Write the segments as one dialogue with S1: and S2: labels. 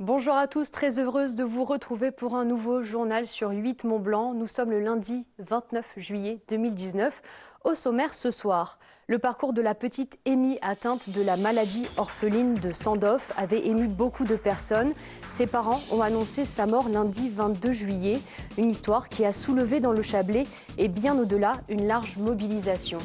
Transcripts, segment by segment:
S1: Bonjour à tous, très heureuse de vous retrouver pour un nouveau journal sur 8 Mont-Blanc. Nous sommes le lundi 29 juillet 2019. Au sommaire ce soir, le parcours de la petite Amy atteinte de la maladie orpheline de Sandoff avait ému beaucoup de personnes. Ses parents ont annoncé sa mort lundi 22 juillet. Une histoire qui a soulevé dans le Chablais et bien au-delà une large mobilisation.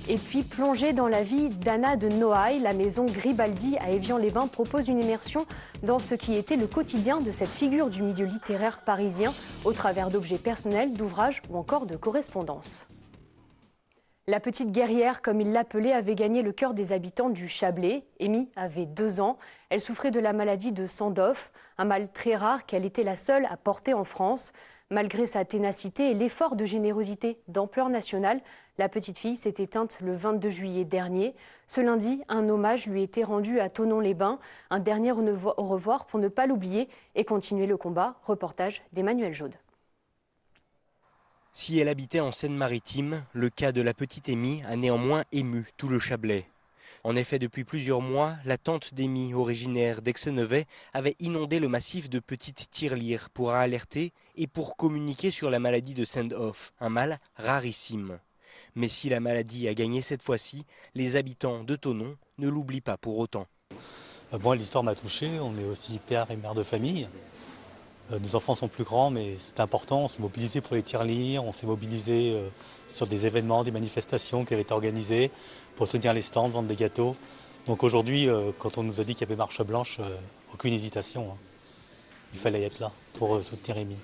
S1: Et puis, plongée dans la vie d'Anna de Noailles, la maison Gribaldi à Évian-les-Bains propose une immersion dans ce qui était le quotidien de cette figure du milieu littéraire parisien, au travers d'objets personnels, d'ouvrages ou encore de correspondances. La petite guerrière, comme il l'appelait, avait gagné le cœur des habitants du Chablais. Amy avait 2 ans. Elle souffrait de la maladie de Sandoff, un mal très rare qu'elle était la seule à porter en France. Malgré sa ténacité et l'effort de générosité d'ampleur nationale, la petite fille s'est éteinte le 22 juillet dernier. Ce lundi, un hommage lui était rendu à Thonon-les-Bains. Un dernier au revoir pour ne pas l'oublier et continuer le combat. Reportage d'Emmanuel Jaude.
S2: Si elle habitait en Seine-Maritime, le cas de la petite Amy a néanmoins ému tout le Chablais. En effet, depuis plusieurs mois, la tante d'Amy, originaire d'Aix-Nevet, avait inondé le massif de petites tirelires pour alerter et pour communiquer sur la maladie de Sandoff, un mal rarissime. Mais si la maladie a gagné cette fois-ci, les habitants de Thonon ne l'oublient pas pour autant.
S3: Moi, l'histoire m'a touché. On est aussi père et mère de famille. Nos enfants sont plus grands, mais c'est important. On s'est mobilisé pour les tirelires, on s'est mobilisé sur des événements, des manifestations qui avaient été organisées pour tenir les stands, vendre des gâteaux. Donc aujourd'hui, quand on nous a dit qu'il y avait marche blanche, aucune hésitation. Il fallait être là pour soutenir Amy.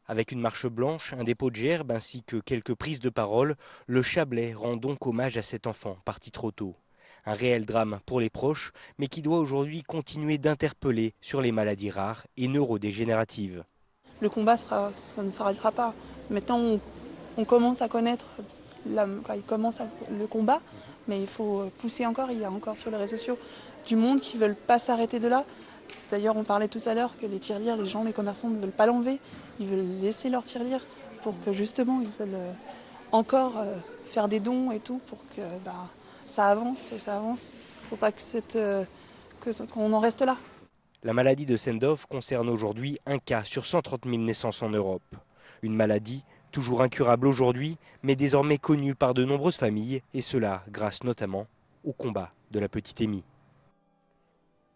S2: Avec une marche blanche, un dépôt de gerbes ainsi que quelques prises de parole, le Chablais rend donc hommage à cet enfant parti trop tôt. Un réel drame pour les proches, mais qui doit aujourd'hui continuer d'interpeller sur les maladies rares et neurodégénératives.
S4: Le combat, ça ne s'arrêtera pas. Maintenant, on commence à connaître le combat, mais il faut pousser encore. Il y a encore sur les réseaux sociaux du monde qui ne veulent pas s'arrêter de là. D'ailleurs, on parlait tout à l'heure que les tirelires, les commerçants ne veulent pas l'enlever. Ils veulent laisser leurs tirelires pour que justement, ils veulent encore faire des dons et tout pour que ça avance et ça avance. Il ne faut pas qu'on en reste là.
S2: La maladie de Sandoff concerne aujourd'hui un cas sur 130 000 naissances en Europe. Une maladie toujours incurable aujourd'hui, mais désormais connue par de nombreuses familles, et cela grâce notamment au combat de la petite Amy.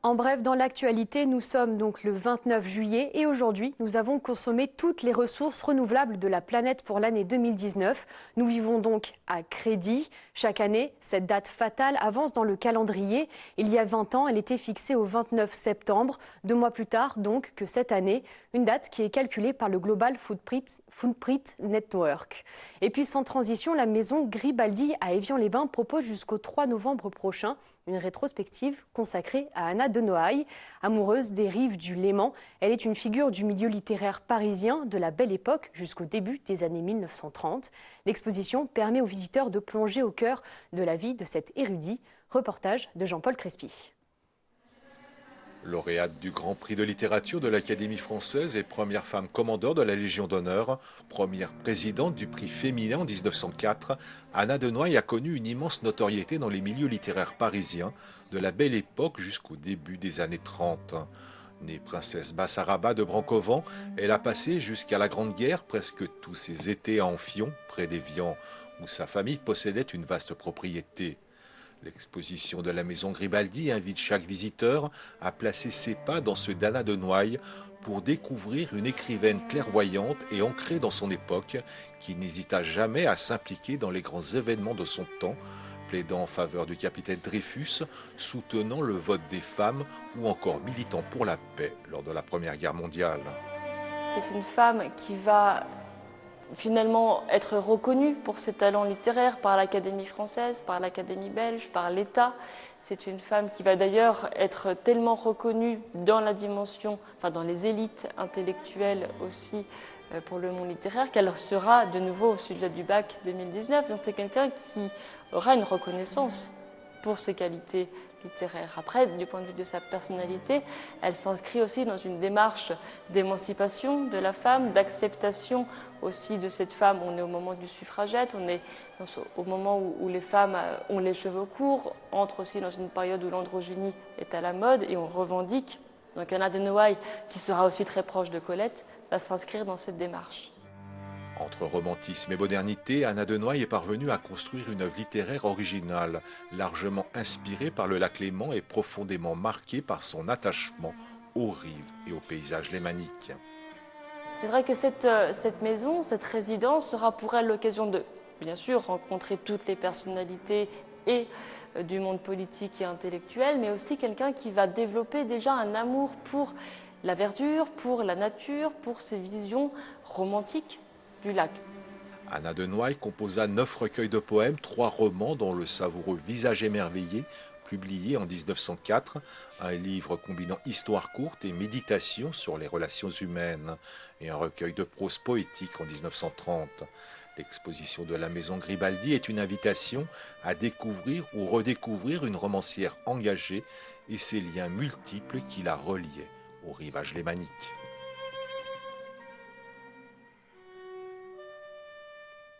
S1: En bref, dans l'actualité, nous sommes donc le 29 juillet et aujourd'hui, nous avons consommé toutes les ressources renouvelables de la planète pour l'année 2019. Nous vivons donc à crédit. Chaque année, cette date fatale avance dans le calendrier. Il y a 20 ans, elle était fixée au 29 septembre, 2 mois plus tard donc que cette année, une date qui est calculée par le Global Footprint Network. Et puis sans transition, la maison Gribaldi à Évian-les-Bains propose jusqu'au 3 novembre prochain une rétrospective consacrée à Anna de Noailles. Amoureuse des rives du Léman, elle est une figure du milieu littéraire parisien de la Belle Époque jusqu'au début des années 1930. L'exposition permet aux visiteurs de plonger au cœur de la vie de cet érudit. Reportage de Jean-Paul Crespi.
S5: Lauréate du Grand Prix de littérature de l'Académie française et première femme commandeur de la Légion d'honneur, première présidente du prix féminin en 1904, Anna de Noailles a connu une immense notoriété dans les milieux littéraires parisiens de la Belle Époque jusqu'au début des années 30. Née princesse Bassaraba de Brancovent, elle a passé jusqu'à la Grande Guerre presque tous ses étés à Amphion, près d'Évian, où sa famille possédait une vaste propriété. L'exposition de la maison Gribaldi invite chaque visiteur à placer ses pas dans ceux d'Anna de Noailles pour découvrir une écrivaine clairvoyante et ancrée dans son époque qui n'hésita jamais à s'impliquer dans les grands événements de son temps, plaidant en faveur du capitaine Dreyfus, soutenant le vote des femmes ou encore militant pour la paix lors de la Première Guerre mondiale.
S6: C'est une femme qui va finalement être reconnue pour ses talents littéraires par l'Académie française, par l'Académie belge, par l'État. C'est une femme qui va d'ailleurs être tellement reconnue dans la dimension, dans les élites intellectuelles aussi pour le monde littéraire, qu'elle sera de nouveau au sujet du bac 2019. Donc c'est quelqu'un qui aura une reconnaissance pour ses qualités littéraire. Après, du point de vue de sa personnalité, elle s'inscrit aussi dans une démarche d'émancipation de la femme, d'acceptation aussi de cette femme. On est au moment du suffragette, on est au moment où les femmes ont les cheveux courts, entre aussi dans une période où l'androgynie est à la mode et on revendique Donc Anna de Noailles, qui sera aussi très proche de Colette, va s'inscrire dans cette démarche.
S5: Entre romantisme et modernité, Anna de Noailles est parvenue à construire une œuvre littéraire originale, largement inspirée par le lac Léman et profondément marquée par son attachement aux rives et au paysage lémanique.
S6: C'est vrai que cette maison, cette résidence sera pour elle l'occasion de, bien sûr, rencontrer toutes les personnalités et du monde politique et intellectuel, mais aussi quelqu'un qui va développer déjà un amour pour la verdure, pour la nature, pour ses visions romantiques du lac.
S5: Anna de Noailles composa 9 recueils de poèmes, 3 romans dont le savoureux Visage émerveillé, publié en 1904, un livre combinant histoire courte et méditation sur les relations humaines, et un recueil de prose poétique en 1930. L'exposition de la Maison Gribaldi est une invitation à découvrir ou redécouvrir une romancière engagée et ses liens multiples qui la reliaient au rivage lémanique.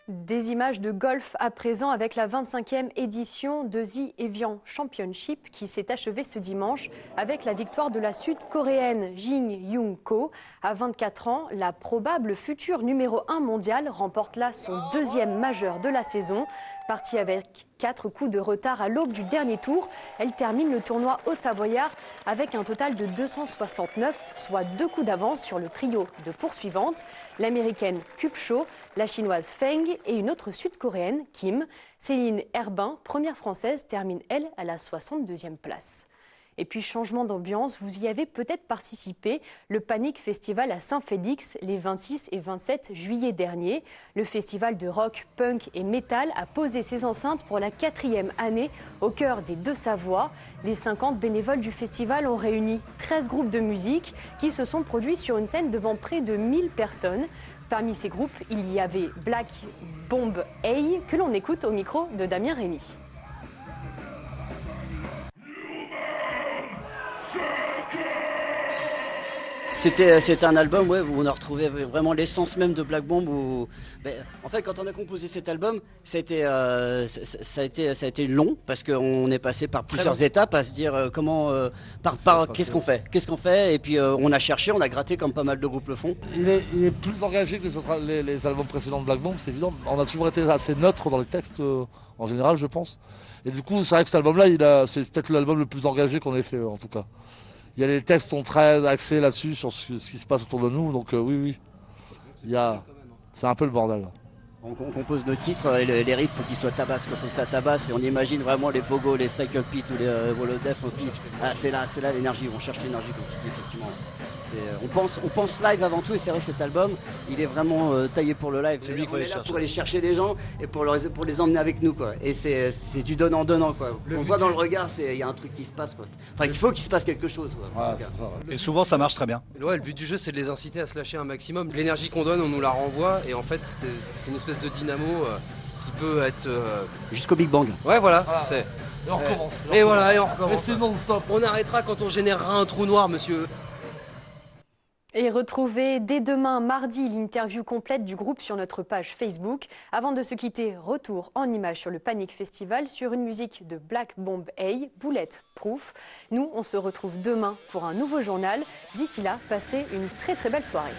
S1: Des images de golf à présent avec la 25e édition de The Evian Championship qui s'est achevée ce dimanche avec la victoire de la sud-coréenne Jin Young-ko. À 24 ans, la probable future numéro 1 mondiale remporte là son 2e majeur de la saison. Partie avec 4 coups de retard à l'aube du dernier tour, elle termine le tournoi au Savoyard avec un total de 269, soit 2 coups d'avance sur le trio de poursuivantes, l'américaine Kupcho, la chinoise Feng et une autre sud-coréenne, Kim. Céline Herbin, première française, termine elle à la 62e place. Et puis changement d'ambiance, vous y avez peut-être participé, le Panic Festival à Saint-Félix les 26 et 27 juillet dernier. Le festival de rock, punk et métal a posé ses enceintes pour la 4e année au cœur des Deux-Savoies. Les 50 bénévoles du festival ont réuni 13 groupes de musique qui se sont produits sur une scène devant près de 1000 personnes. Parmi ces groupes, il y avait Black Bomb Hey, que l'on écoute au micro de Damien Rémy.
S7: C'était un album où on a retrouvé vraiment l'essence même de Black Bomb. En fait, quand on a composé cet album, ça a été long parce qu'on est passé par plusieurs étapes à se dire qu'est-ce qu'on fait, et puis on a cherché, on a gratté comme pas mal de groupes le font.
S8: Il est plus engagé que les albums précédents de Black Bomb, c'est évident. On a toujours été assez neutre dans les textes en général, je pense. Et du coup, c'est vrai que cet album-là, c'est peut-être l'album le plus engagé qu'on ait fait en tout cas. Il y a les textes sont très axés là-dessus, sur ce qui se passe autour de nous, donc oui. C'est un peu le bordel.
S7: On compose nos titres, et les riffs, faut qu'ils soient tabasse, faut que ça tabasse, et on imagine vraiment les Pogo, les Cycle Pit ou les Volodef. C'est là l'énergie, on cherche l'énergie, comme tu dis, effectivement. On pense live avant tout, et c'est vrai que cet album, il est vraiment taillé pour le live.
S9: C'est lui qu'il faut aller chercher.
S7: Pour aller chercher les gens et pour les emmener avec nous, quoi. Et c'est du donnant-donnant, quoi. On voit dans le regard, il y a un truc qui se passe, quoi. Enfin, il faut qu'il se passe quelque chose, quoi.
S9: Ouais, ça, ouais. Et souvent, ça marche très bien.
S10: Ouais, le but du jeu, c'est de les inciter à se lâcher un maximum. L'énergie qu'on donne, on nous la renvoie, et en fait, c'est une espèce de dynamo qui peut être
S7: jusqu'au Big Bang.
S10: Ouais, voilà.
S8: Et on recommence.
S10: Et on recommence.
S8: Et c'est non-stop.
S10: On arrêtera quand on générera un trou noir, monsieur.
S1: Et retrouvez dès demain, mardi, l'interview complète du groupe sur notre page Facebook. Avant de se quitter, retour en images sur le Panic Festival sur une musique de Black Bomb Hey, Bulletproof. Nous, on se retrouve demain pour un nouveau journal. D'ici là, passez une très très belle soirée.